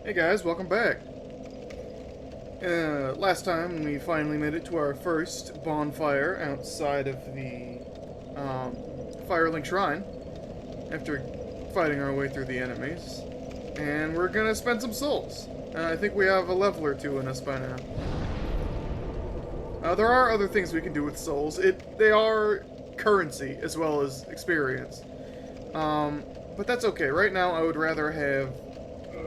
Hey guys, welcome back. Last time we finally made it to our first bonfire outside of the Firelink Shrine after fighting our way through the enemies. And we're gonna spend some souls. I think we have a level or two in us by now. There are other things we can do with souls. They are currency as well as experience. But that's okay. Right now I would rather have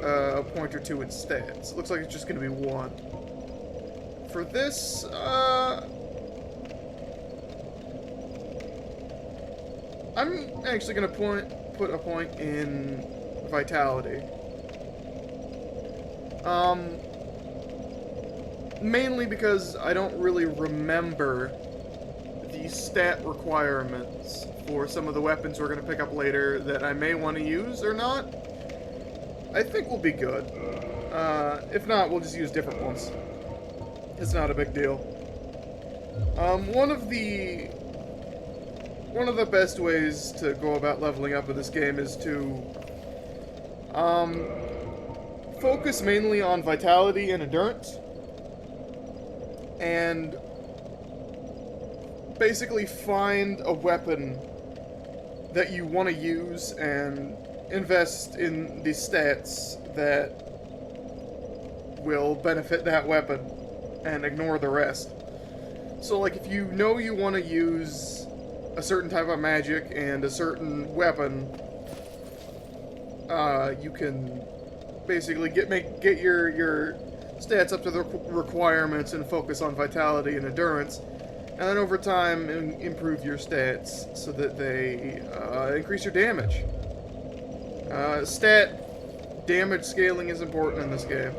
a point or two in stats. Looks like it's just going to be one. For this, I'm actually going to put a point in vitality. Mainly because I don't really remember the stat requirements for some of the weapons we're going to pick up later that I may want to use or not. I think we'll be good. If not, we'll just use different ones. It's not a big deal. One of the best ways to go about leveling up in this game is to focus mainly on vitality and endurance, and basically find a weapon that you want to use and invest in the stats that will benefit that weapon and ignore the rest. So, like, if you know you want to use a certain type of magic and a certain weapon, you can basically get your stats up to the requirements and focus on vitality and endurance, and then over time improve your stats so that they increase your damage. Stat damage scaling is important in this game.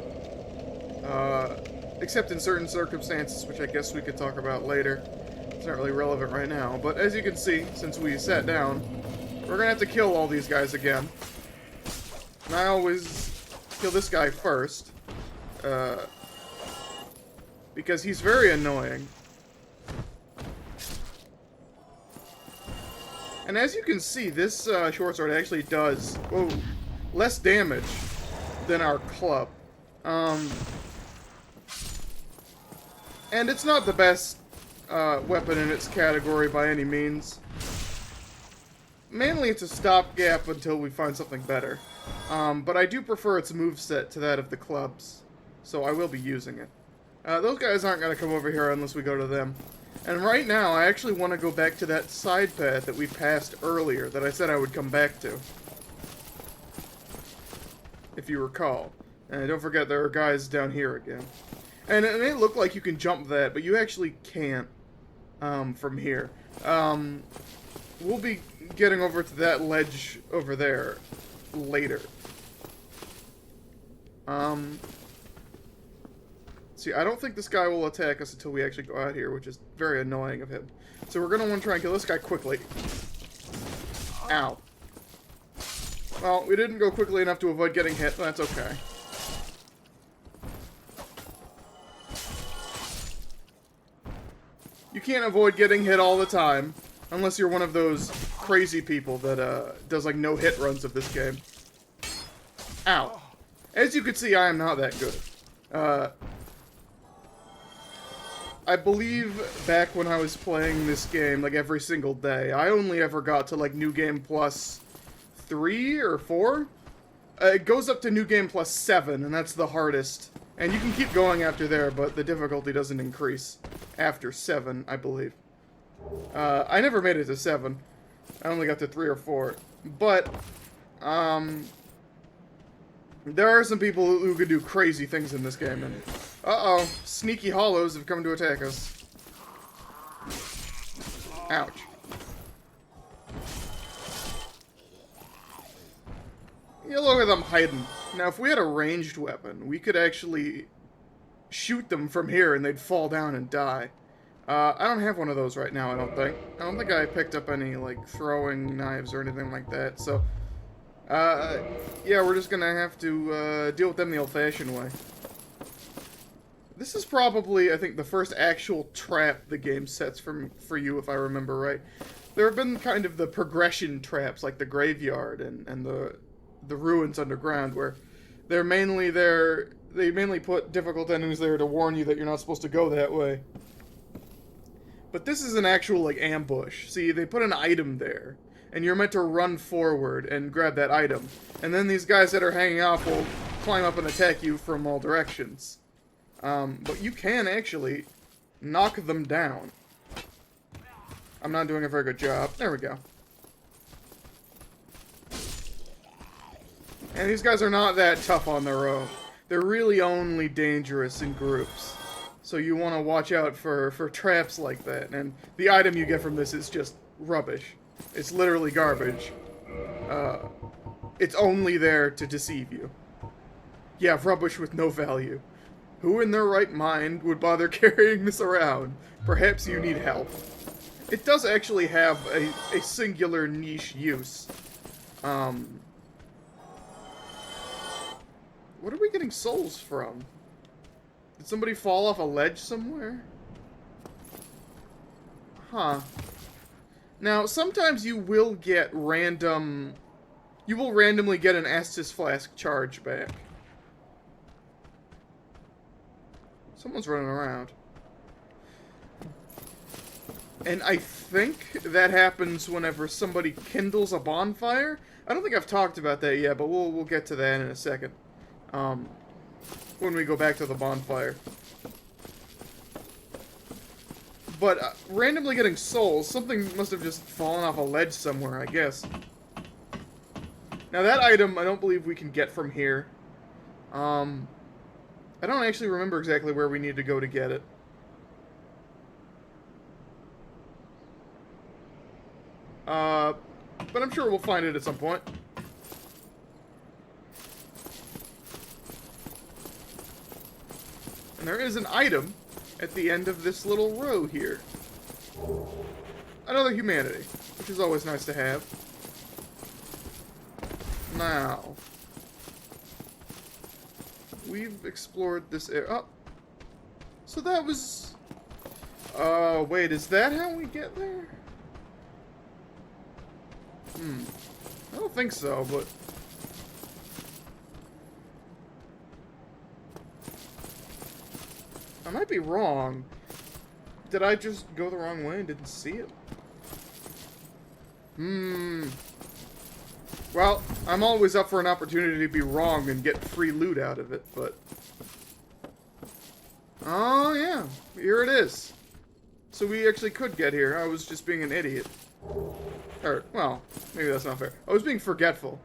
Except in certain circumstances, which I guess we could talk about later. It's not really relevant right now. But as you can see, since we sat down, we're going to have to kill all these guys again. And I always kill this guy first. Because he's very annoying. And as you can see, this short sword actually does less damage than our club. And it's not the best weapon in its category by any means. Mainly it's a stopgap until we find something better. But I do prefer its moveset to that of the clubs, so I will be using it. Those guys aren't going to come over here unless we go to them. And right now, I actually want to go back to that side path that we passed earlier that I said I would come back to. If you recall. And don't forget, there are guys down here again. And it may look like you can jump that, but you actually can't from here. We'll be getting over to that ledge over there later. See, I don't think this guy will attack us until we actually go out here, which is very annoying of him. So we're going to want to try and kill this guy quickly. Ow. Well, we didn't go quickly enough to avoid getting hit, but that's okay. You can't avoid getting hit all the time, unless you're one of those crazy people that does like no hit runs of this game. Ow. As you can see, I am not that good. I believe back when I was playing this game, like, every single day, I only ever got to, like, New Game Plus 3 or 4? It goes up to New Game Plus 7, and that's the hardest. And you can keep going after there, but the difficulty doesn't increase after 7, I believe. I never made it to 7. I only got to 3 or 4. But, there are some people who can do crazy things in this game, and uh-oh, sneaky hollows have come to attack us. Ouch. Yeah, look at them hiding. Now, if we had a ranged weapon, we could actually shoot them from here and they'd fall down and die. I don't have one of those right now, I don't think. I don't think I picked up any, like, throwing knives or anything like that, so yeah, we're just gonna have to deal with them the old-fashioned way. This is probably, I think, the first actual trap the game sets for you, if I remember right. There have been kind of the progression traps, like the graveyard and the ruins underground, where They're mainly there. They mainly put difficult enemies there to warn you that you're not supposed to go that way. But this is an actual, like, ambush. See, they put an item there, and you're meant to run forward and grab that item. And then these guys that are hanging off will climb up and attack you from all directions. But you can actually knock them down. I'm not doing a very good job. There we go. And these guys are not that tough on their own. They're really only dangerous in groups. So you want to watch out for traps like that. And the item you get from this is just rubbish. It's literally garbage. It's only there to deceive you. Yeah, rubbish with no value. Who in their right mind would bother carrying this around? Perhaps you need help. It does actually have a singular niche use. What are we getting souls from? Did somebody fall off a ledge somewhere? Huh. Now, sometimes you will get random... You will randomly get an Estus Flask charge back. Someone's running around. And I think that happens whenever somebody kindles a bonfire. I don't think I've talked about that yet, but we'll get to that in a second. When we go back to the bonfire. But randomly getting souls, something must have just fallen off a ledge somewhere, I guess. Now that item, I don't believe we can get from here. I don't actually remember exactly where we need to go to get it. But I'm sure we'll find it at some point. And there is an item at the end of this little row here. Another humanity, which is always nice to have. Now, we've explored this area. Oh, so that was... wait, is that how we get there? I don't think so, but... I might be wrong. Did I just go the wrong way and didn't see it? Well, I'm always up for an opportunity to be wrong and get free loot out of it, but... Oh, yeah. Here it is. So we actually could get here. I was just being an idiot. Or, well, maybe that's not fair. I was being forgetful.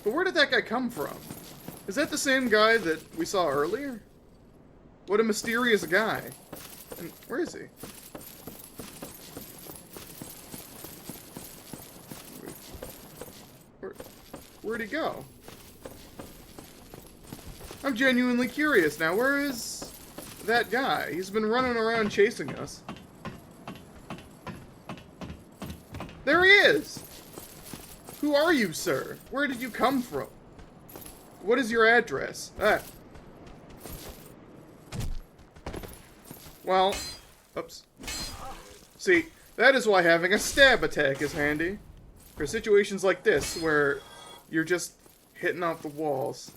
But where did that guy come from? Is that the same guy that we saw earlier? What a mysterious guy. And where is he? Where'd he go? I'm genuinely curious now. Where is that guy? He's been running around chasing us. There he is! Who are you, sir? Where did you come from? What is your address? Well, oops. See, that is why having a stab attack is handy. For situations like this, where you're just hitting off the walls.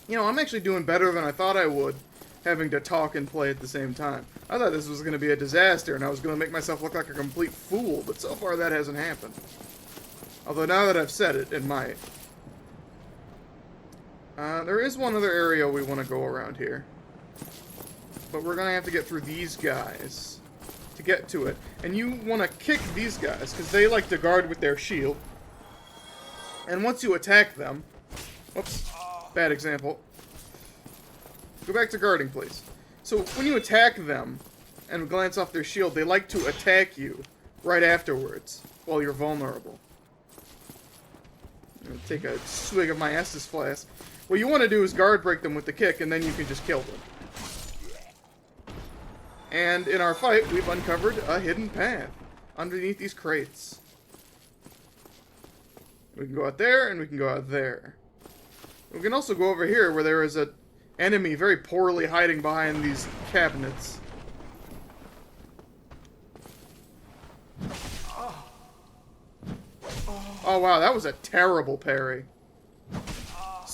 You know, I'm actually doing better than I thought I would, having to talk and play at the same time. I thought this was going to be a disaster, and I was going to make myself look like a complete fool, but so far that hasn't happened. Although now that I've said it, it might. There is one other area we want to go around here. But we're going to have to get through these guys to get to it. And you want to kick these guys, because they like to guard with their shield. And once you attack them... Whoops, bad example. Go back to guarding, please. So when you attack them and glance off their shield, they like to attack you right afterwards while you're vulnerable. I'm going to take a swig of my Estus Flask. What you want to do is guard break them with the kick, and then you can just kill them. And in our fight, we've uncovered a hidden path underneath these crates. We can go out there, and we can go out there. We can also go over here, where there is an enemy very poorly hiding behind these cabinets. Oh, wow, that was a terrible parry.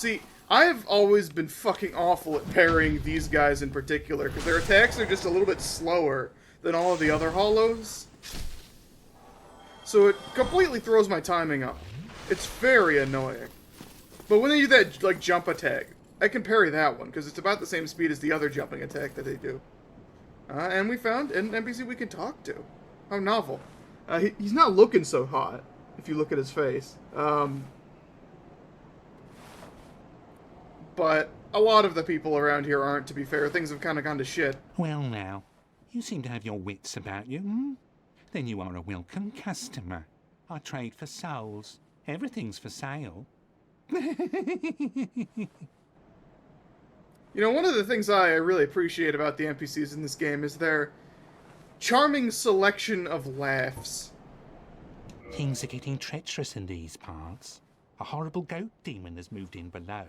See, I've always been fucking awful at parrying these guys in particular, because their attacks are just a little bit slower than all of the other hollows. So it completely throws my timing up. It's very annoying. But when they do that, like, jump attack, I can parry that one, because it's about the same speed as the other jumping attack that they do. And we found an NPC we can talk to. How novel. He's not looking so hot, if you look at his face. But a lot of the people around here aren't, to be fair. Things have kind of gone to shit. Well now, you seem to have your wits about you, hmm? Then you are a welcome customer. I trade for souls. Everything's for sale. You know, one of the things I really appreciate about the NPCs in this game is their charming selection of laughs. Things are getting treacherous in these parts. A horrible goat demon has moved in below.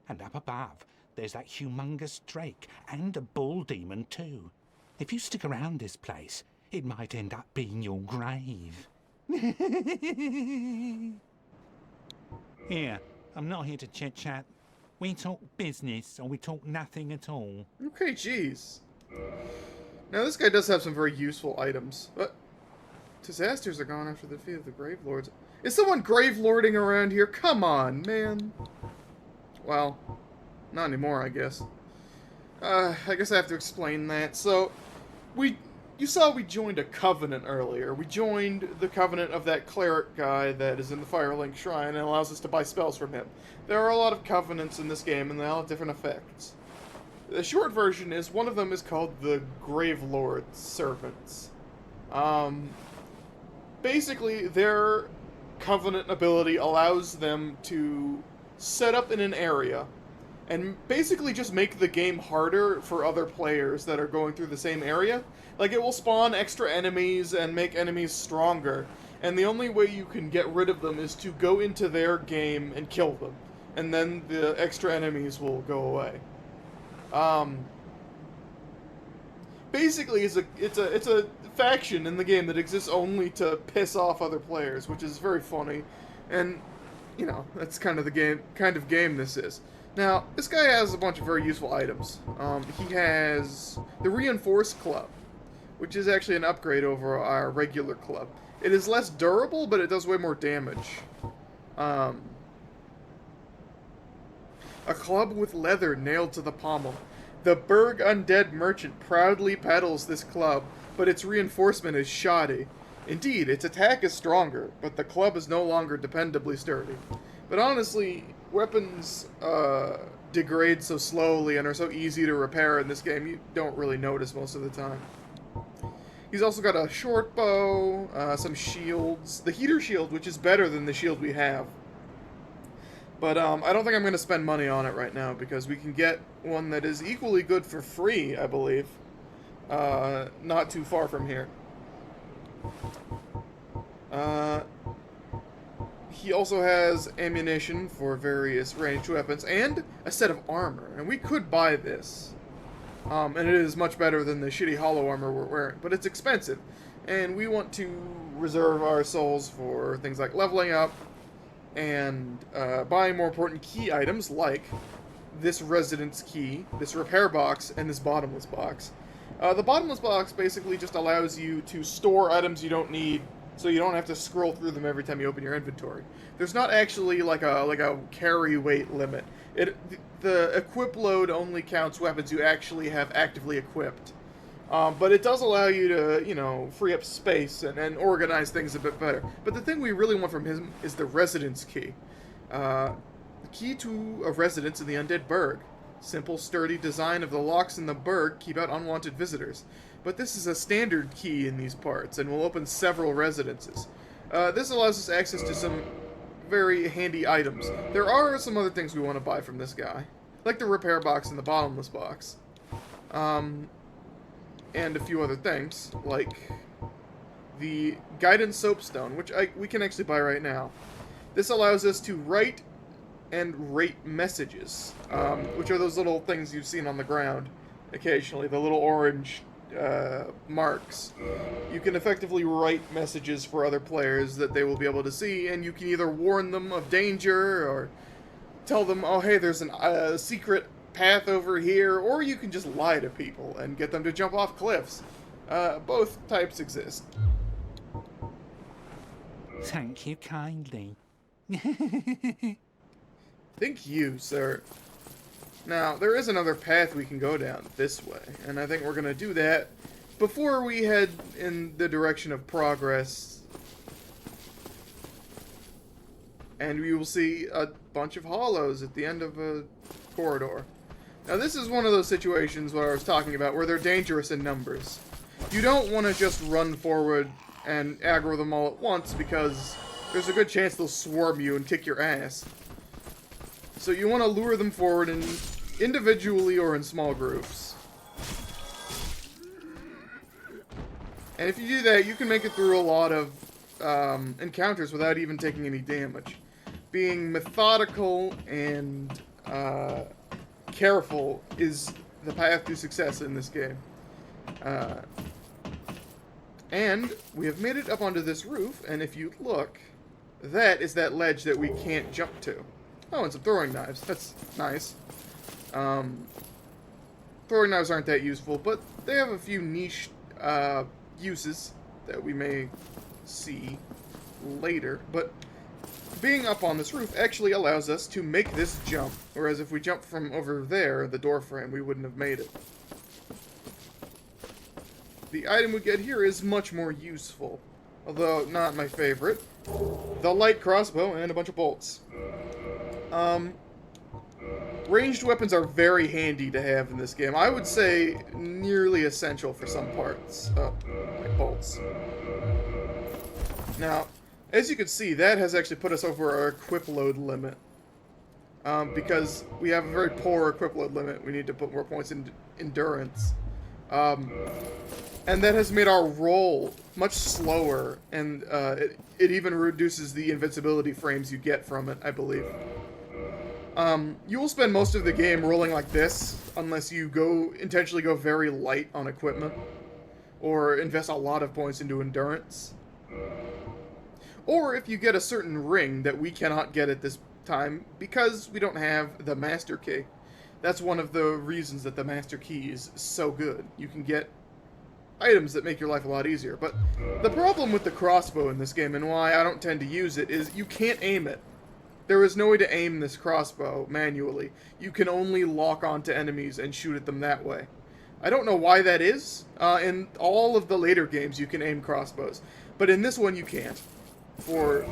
And up above, there's that humongous drake and a bull demon too. If you stick around this place, it might end up being your grave. Here, I'm not here to chit-chat. We talk business, or we talk nothing at all. Okay, jeez. Now, this guy does have some very useful items, but disasters are gone after the defeat of the Grave Lords. Is someone Grave Lording around here? Come on, man. Well, not anymore, I guess. I guess I have to explain that. So, you saw we joined a covenant earlier. We joined the covenant of that cleric guy that is in the Firelink Shrine and allows us to buy spells from him. There are a lot of covenants in this game, and they all have different effects. The short version is, one of them is called the Grave Lord Servants. Basically, their covenant ability allows them to set up in an area and basically just make the game harder for other players that are going through the same area. Like, it will spawn extra enemies and make enemies stronger, and the only way you can get rid of them is to go into their game and kill them, and then the extra enemies will go away. Basically, it's a faction in the game that exists only to piss off other players, which is very funny, and you know, that's kind of the kind of game this is. Now, this guy has a bunch of very useful items. He has the Reinforced Club, which is actually an upgrade over our regular club. It is less durable, but it does way more damage. A club with leather nailed to the pommel. The Berg Undead Merchant proudly peddles this club, but its reinforcement is shoddy. Indeed, its attack is stronger, but the club is no longer dependably sturdy. But honestly, weapons degrade so slowly and are so easy to repair in this game, you don't really notice most of the time. He's also got a short bow, some shields, the heater shield, which is better than the shield we have. But I don't think I'm going to spend money on it right now, because we can get one that is equally good for free, I believe. Not too far from here. He also has ammunition for various ranged weapons, and a set of armor. And we could buy this. And it is much better than the shitty hollow armor we're wearing, but it's expensive. And we want to reserve our souls for things like leveling up, and buying more important key items like this residence key, this repair box, and this bottomless box. The bottomless box basically just allows you to store items you don't need, so you don't have to scroll through them every time you open your inventory. There's not actually like a carry weight limit. The equip load only counts weapons you actually have actively equipped. But it does allow you to, you know, free up space and organize things a bit better. But the thing we really want from him is the residence key. The key to a residence in the Undead Burg. Simple, sturdy design of the locks in the burg keep out unwanted visitors. But this is a standard key in these parts, and will open several residences. This allows us access to some very handy items. There are some other things we want to buy from this guy, like the repair box and the bottomless box. And a few other things, like the Guidance Soapstone, which we can actually buy right now. This allows us to write and rate messages, which are those little things you've seen on the ground occasionally, the little orange marks. You can effectively write messages for other players that they will be able to see, and you can either warn them of danger or tell them, oh, hey, there's a secret path over here, or you can just lie to people and get them to jump off cliffs. Both types exist. Thank you kindly. Thank you, sir. Now, there is another path we can go down this way, and I think we're going to do that before we head in the direction of progress. And we will see a bunch of hollows at the end of a corridor. Now, this is one of those situations where I was talking about where they're dangerous in numbers. You don't want to just run forward and aggro them all at once, because there's a good chance they'll swarm you and kick your ass. So you want to lure them forward individually or in small groups. And if you do that, you can make it through a lot of encounters without even taking any damage. Being methodical and careful is the path to success in this game. And we have made it up onto this roof, and if you look, that is that ledge that we can't jump to. Oh, and some throwing knives. That's nice. Throwing knives aren't that useful, but they have a few niche uses that we may see later. But being up on this roof actually allows us to make this jump, whereas if we jumped from over there, the door frame, we wouldn't have made it. The item we get here is much more useful, although not my favorite. The light crossbow and a bunch of bolts. Ranged weapons are very handy to have in this game. I would say nearly essential for some parts. Like bolts. Now, as you can see, that has actually put us over our equip load limit. Because we have a very poor equip load limit, we need to put more points in endurance. And that has made our roll much slower, and it even reduces the invincibility frames you get from it, I believe. You will spend most of the game rolling like this, unless you intentionally go very light on equipment, or invest a lot of points into endurance. Or if you get a certain ring that we cannot get at this time, because we don't have the Master Key. That's one of the reasons that the Master Key is so good. You can get items that make your life a lot easier. But the problem with the crossbow in this game, and why I don't tend to use it, is you can't aim it. There is no way to aim this crossbow manually. You can only lock onto enemies and shoot at them that way. I don't know why that is. In all of the later games you can aim crossbows, but in this one you can't, for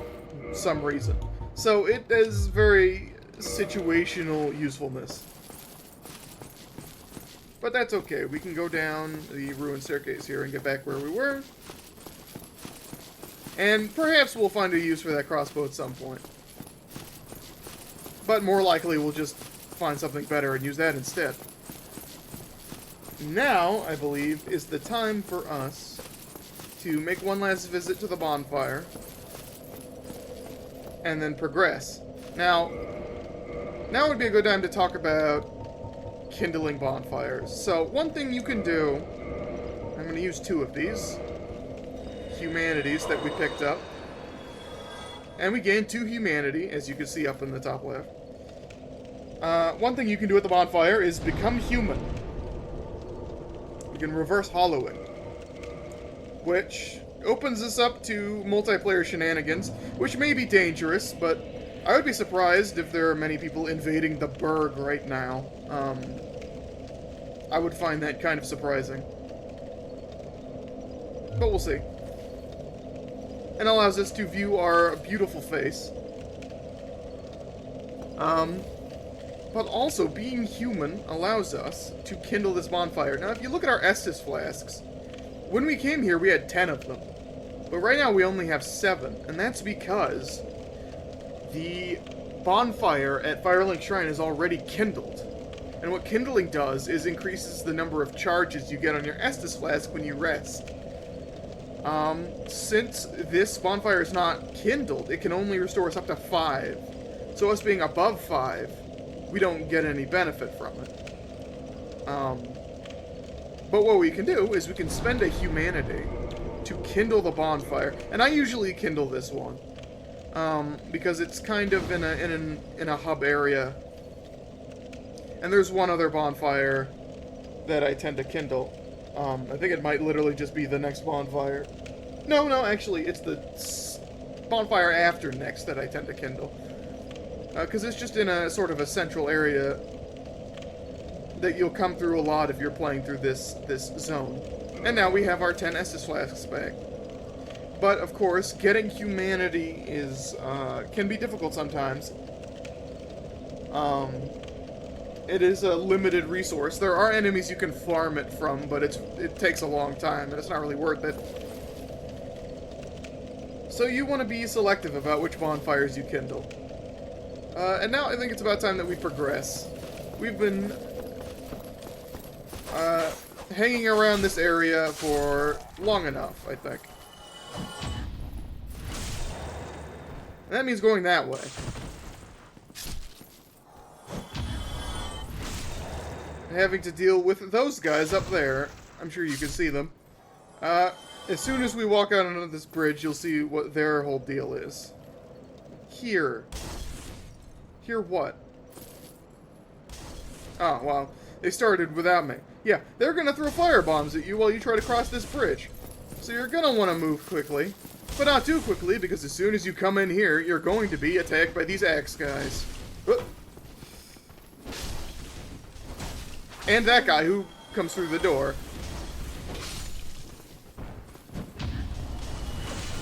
some reason. So it has very situational usefulness. But that's okay. We can go down the ruined staircase here and get back where we were. And perhaps we'll find a use for that crossbow at some point. But more likely we'll just find something better and use that instead. Now, I believe, is the time for us to make one last visit to the bonfire. And then progress. Now would be a good time to talk about kindling bonfires. So, one thing you can do, I'm going to use 2 of these humanities that we picked up. And we gained 2 humanity, as you can see up in the top left. One thing you can do at the bonfire is become human. You can reverse hollowing, which opens us up to multiplayer shenanigans, which may be dangerous, but I would be surprised if there are many people invading the Burg right now. I would find that kind of surprising. But we'll see. And allows us to view our beautiful face. But also, being human allows us to kindle this bonfire. Now, if you look at our Estus flasks, when we came here, we had 10 of them. But right now, we only have 7. And that's because the bonfire at Firelink Shrine is already kindled. And what kindling does is increases the number of charges you get on your Estus flask when you rest. Since this bonfire is not kindled, it can only restore us up to 5. So us being above 5, we don't get any benefit from it. But what we can do is we can spend a humanity to kindle the bonfire. And I usually kindle this one. because it's kind of in a hub area. And there's one other bonfire that I tend to kindle. I think it might literally just be the next bonfire. No, actually, it's the bonfire after next that I tend to kindle. Because it's just in a sort of a central area that you'll come through a lot if you're playing through this zone. And now we have our 10 Estus flasks back. But, of course, getting humanity is, can be difficult sometimes. It is a limited resource. There are enemies you can farm it from, but it takes a long time, and it's not really worth it. So you want to be selective about which bonfires you kindle. And now I think it's about time that we progress. We've been hanging around this area for long enough, I think. And that means going that way. And having to deal with those guys up there. I'm sure you can see them. As soon as we walk out onto this bridge, you'll see what their whole deal is. Here. Here what? Oh, well, they started without me. Yeah, they're gonna throw firebombs at you while you try to cross this bridge. So you're gonna want to move quickly. But not too quickly, because as soon as you come in here, you're going to be attacked by these axe guys. And that guy who comes through the door.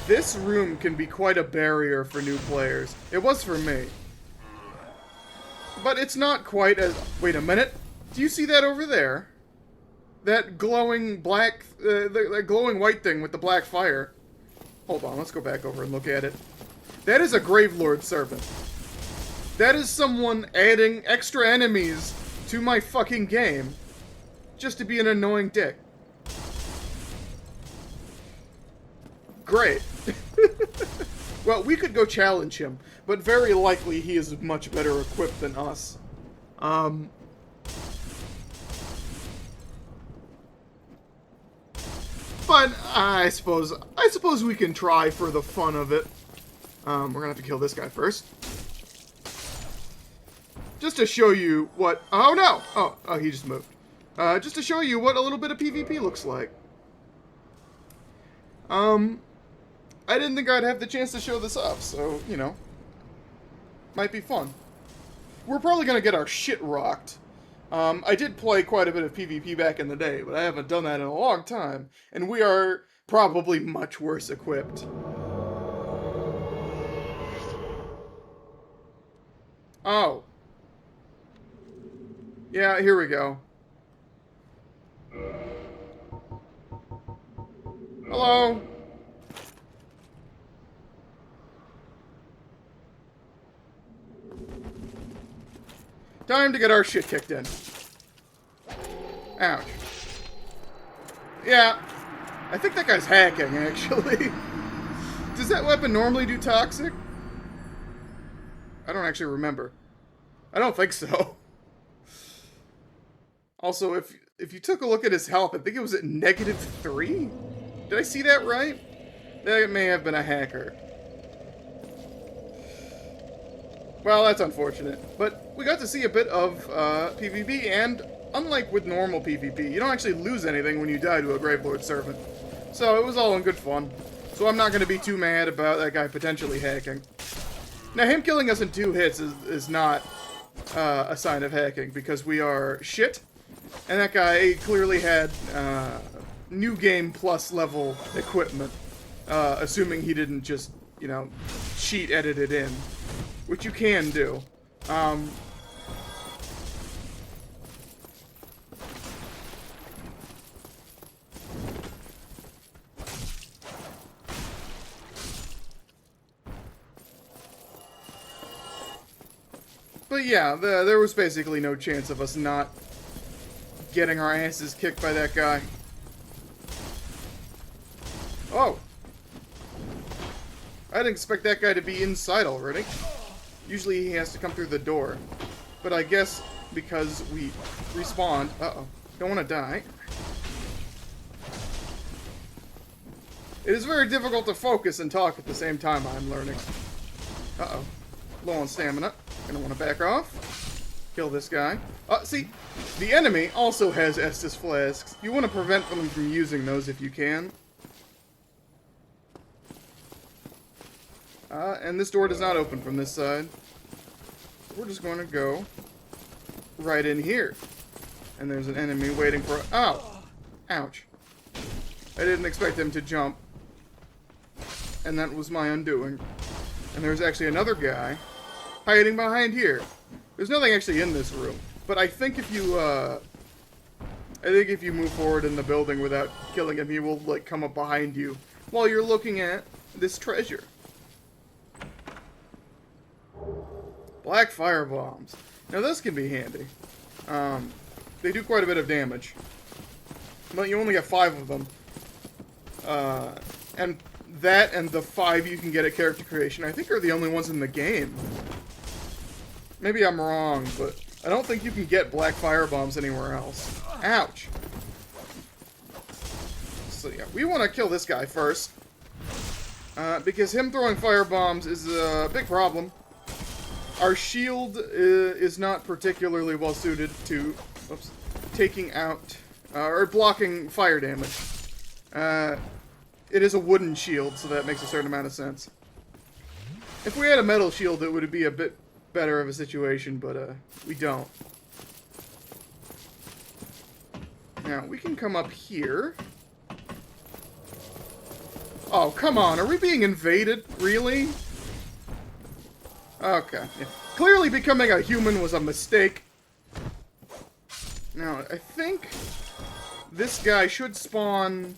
This room can be quite a barrier for new players. It was for me. But it's not quite as... Wait a minute. Do you see that over there? That glowing black... that glowing white thing with the black fire. Hold on, let's go back over and look at it. That is a Gravelord servant. That is someone adding extra enemies to my fucking game. Just to be an annoying dick. Great. Well, we could go challenge him, but very likely he is much better equipped than us. But I suppose we can try for the fun of it. We're gonna have to kill this guy first. Just to show you what... Oh, no! Oh, he just moved. Just to show you what a little bit of PvP looks like. I didn't think I'd have the chance to show this off, so, you know. Might be fun. We're probably gonna get our shit rocked. I did play quite a bit of PvP back in the day, but I haven't done that in a long time. And we are probably much worse equipped. Oh. Yeah, here we go. Hello? Time to get our shit kicked in. Ouch. Yeah. I think that guy's hacking, actually. Does that weapon normally do toxic? I don't actually remember. I don't think so. Also, if you took a look at his health, I think it was at -3? Did I see that right? That may have been a hacker. Well, that's unfortunate. But we got to see a bit of PvP, and unlike with normal PvP, you don't actually lose anything when you die to a Gravelord servant. So it was all in good fun. So I'm not going to be too mad about that guy potentially hacking. Now, him killing us in 2 hits is not a sign of hacking, because we are shit. And that guy clearly had new game plus level equipment, assuming he didn't just, you know, cheat edit it in, which you can do. But yeah, there was basically no chance of us not getting our asses kicked by that guy. Oh! I didn't expect that guy to be inside already. Usually he has to come through the door. But I guess because we respawned... Uh-oh. Don't want to die. It is very difficult to focus and talk at the same time, I'm learning. Uh-oh. Low on stamina. Gonna want to back off. Kill this guy. See, the enemy also has Estus flasks. You want to prevent them from using those if you can. And this door does not open from this side. We're just going to go right in here. And there's an enemy waiting for... Oh! Ouch. I didn't expect him to jump. And that was my undoing. And there's actually another guy hiding behind here. There's nothing actually in this room. But I think if you, move forward in the building without killing him, he will, like, come up behind you while you're looking at this treasure. Black fire bombs. Now this can be handy. They do quite a bit of damage. But you only get 5 of them. And that and the 5 you can get at character creation, I think are the only ones in the game. Maybe I'm wrong, but I don't think you can get black fire bombs anywhere else. Ouch. So yeah, we want to kill this guy first. Because him throwing fire bombs is a big problem. Our shield is not particularly well suited to taking out or blocking fire damage. It is a wooden shield, so that makes a certain amount of sense. If we had a metal shield, it would be a bit better of a situation, but we don't. Now, we can come up here. Oh, come on, are we being invaded? Really? Okay. Yeah. Clearly becoming a human was a mistake. Now, I think this guy should spawn...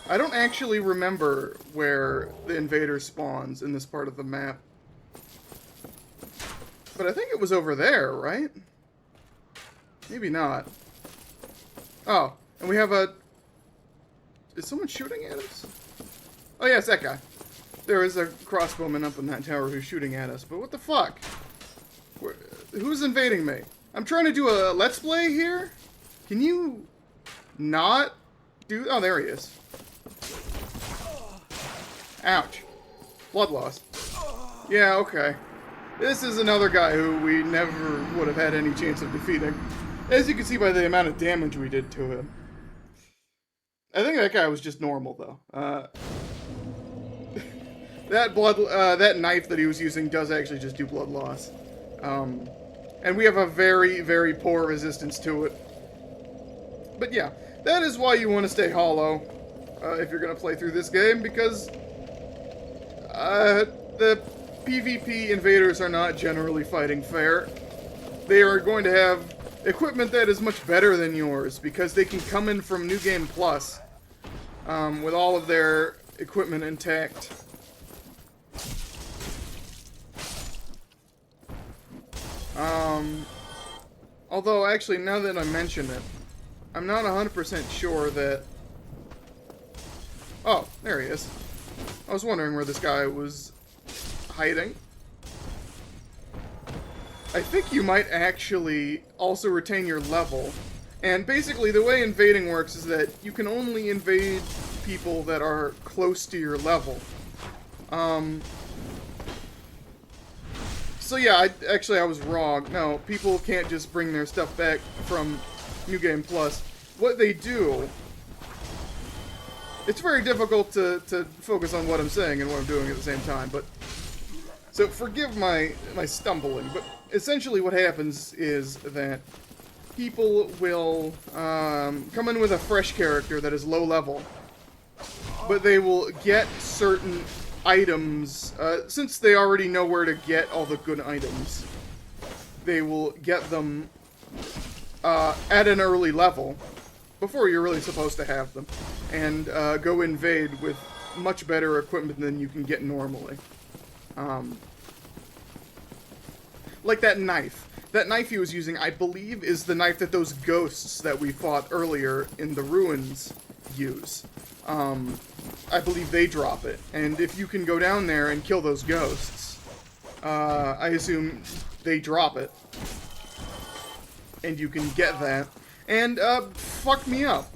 I don't actually remember where the Invader spawns in this part of the map. But I think it was over there, right? Maybe not. Oh, and we have a... Is someone shooting at us? Oh, yeah, it's that guy. There is a crossbowman up in that tower who's shooting at us, but what the fuck? Who's invading me? I'm trying to do a Let's Play here? Can you not do... Oh, there he is. Ouch. Blood loss. Yeah, okay. This is another guy who we never would have had any chance of defeating. As you can see by the amount of damage we did to him. I think that guy was just normal, though. That knife that he was using does actually just do blood loss. And we have a very, very poor resistance to it. But yeah, that is why you want to stay hollow if you're going to play through this game, because the PvP invaders are not generally fighting fair. They are going to have equipment that is much better than yours, because they can come in from New Game Plus with all of their equipment intact. Although, actually, now that I mention it, I'm not 100% sure that... Oh, there he is. I was wondering where this guy was hiding. I think you might actually also retain your level. And basically, the way invading works is that you can only invade people that are close to your level. So yeah, I was wrong. No, people can't just bring their stuff back from New Game Plus. What they do... It's very difficult to focus on what I'm saying and what I'm doing at the same time, but... So forgive my stumbling, but essentially what happens is that people will come in with a fresh character that is low level, but they will get certain items, since they already know where to get all the good items, they will get them at an early level, before you're really supposed to have them, and go invade with much better equipment than you can get normally. Like that knife. That knife he was using, I believe, is the knife that those ghosts that we fought earlier in the ruins use. I believe they drop it. And if you can go down there and kill those ghosts, I assume they drop it. And you can get that. And, fuck me up.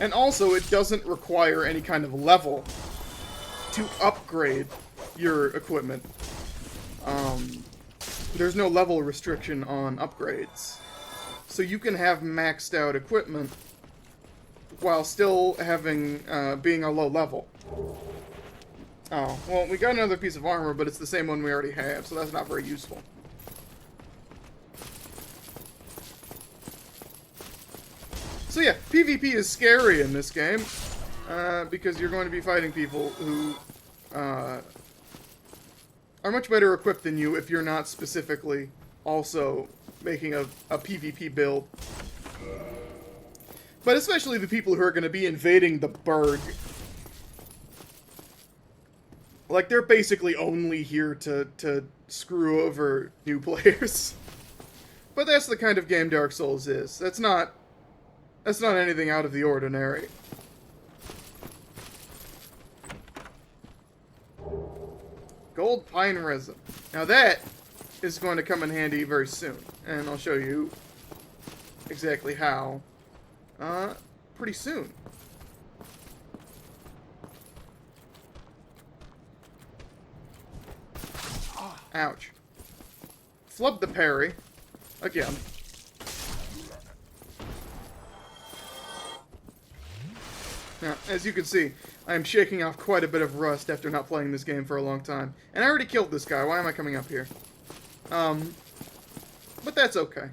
And also, it doesn't require any kind of level to upgrade your equipment. There's no level restriction on upgrades. So you can have maxed out equipment while still having, being a low level. Oh, well, we got another piece of armor, but it's the same one we already have, so that's not very useful. So yeah, PvP is scary in this game, because you're going to be fighting people who, are much better equipped than you if you're not specifically also making a PvP build. But especially the people who are going to be invading the Burg. Like, they're basically only here to screw over new players. But that's the kind of game Dark Souls is. That's not anything out of the ordinary. Gold pine resin. Now that is going to come in handy very soon. And I'll show you exactly how. Pretty soon. Ouch. Flub the parry. Again. Now, as you can see, I am shaking off quite a bit of rust after not playing this game for a long time. And I already killed this guy. Why am I coming up here? But that's okay.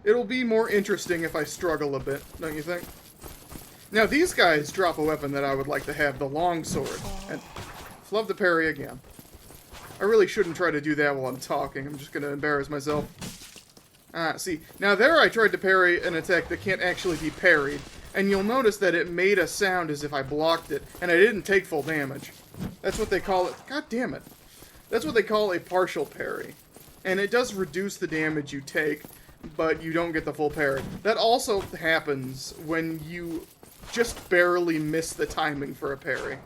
It'll be more interesting if I struggle a bit, don't you think? Now, these guys drop a weapon that I would like to have, the longsword. And flub the parry again. I really shouldn't try to do that while I'm talking. I'm just going to embarrass myself. See, now there I tried to parry an attack that can't actually be parried. And you'll notice that it made a sound as if I blocked it, and I didn't take full damage. That's what they call it. God damn it. That's what they call a partial parry. And it does reduce the damage you take, but you don't get the full parry. That also happens when you just barely miss the timing for a parry.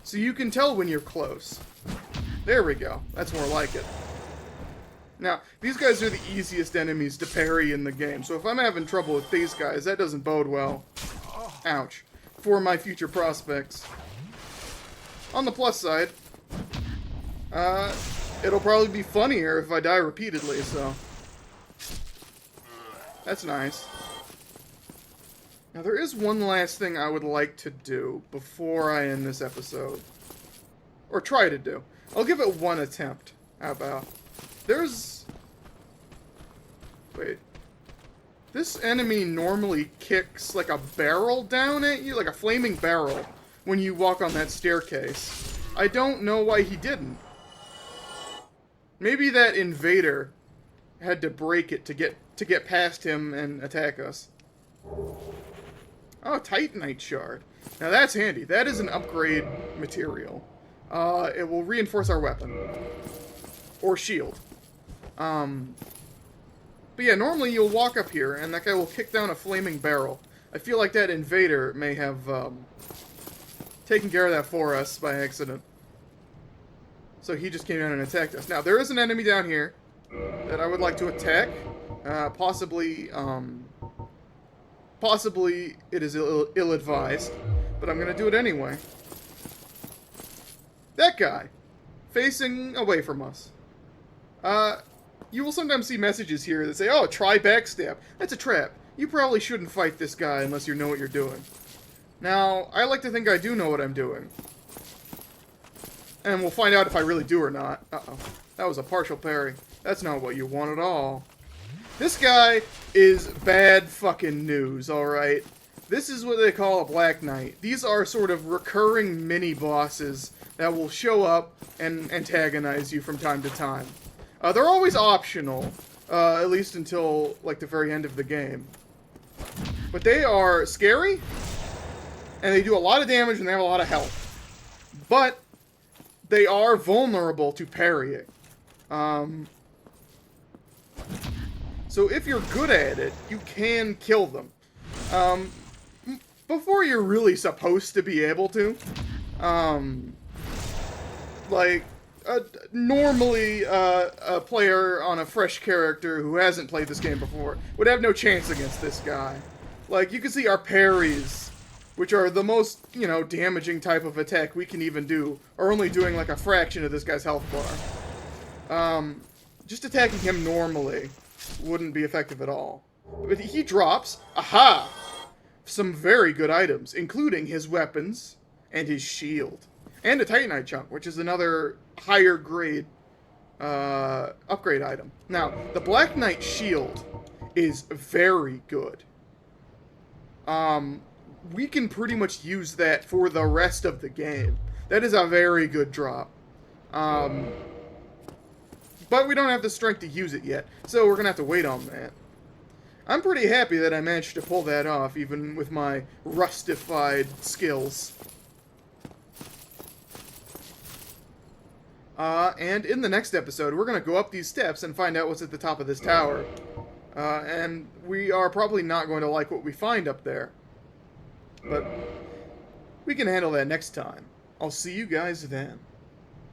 So you can tell when you're close. There we go. That's more like it. Now, these guys are the easiest enemies to parry in the game, so if I'm having trouble with these guys, that doesn't bode well. Ouch. For my future prospects. On the plus side, it'll probably be funnier if I die repeatedly, so that's nice. Now, there is one last thing I would like to do before I end this episode. Or try to do. I'll give it one attempt. How about? There's... Wait. This enemy normally kicks like a barrel down at you, like a flaming barrel, when you walk on that staircase. I don't know why he didn't. Maybe that Invader had to break it to get past him and attack us. Oh, Titanite shard. Now that's handy. That is an upgrade material. It will reinforce our weapon. Or shield. But yeah, normally you'll walk up here, and that guy will kick down a flaming barrel. I feel like that Invader may have, taken care of that for us by accident. So he just came down and attacked us. Now, there is an enemy down here that I would like to attack. Possibly it is ill-advised, but I'm gonna do it anyway. That guy, facing away from us. You will sometimes see messages here that say, oh, try backstab. That's a trap. You probably shouldn't fight this guy unless you know what you're doing. Now, I like to think I do know what I'm doing. And we'll find out if I really do or not. Uh-oh. That was a partial parry. That's not what you want at all. This guy is bad fucking news, alright? This is what they call a Black Knight. These are sort of recurring mini-bosses that will show up and antagonize you from time to time. They're always optional, at least until, like, the very end of the game. But they are scary, and they do a lot of damage, and they have a lot of health. But they are vulnerable to parrying. So if you're good at it, you can kill them. Before you're really supposed to be able to. Normally, a player on a fresh character who hasn't played this game before would have no chance against this guy. Like, you can see our parries which are the most, you know, damaging type of attack we can even do, are only doing like a fraction of this guy's health bar. Just attacking him normally wouldn't be effective at all. But he drops, aha, some very good items, including his weapons and his shield. And a Titanite chunk, which is another higher grade upgrade item. Now, the Black Knight shield is very good. We can pretty much use that for the rest of the game. That is a very good drop. But we don't have the strength to use it yet, so we're going to have to wait on that. I'm pretty happy that I managed to pull that off, even with my rustified skills. And in the next episode, we're going to go up these steps and find out what's at the top of this tower. And we are probably not going to like what we find up there. But we can handle that next time. I'll see you guys then.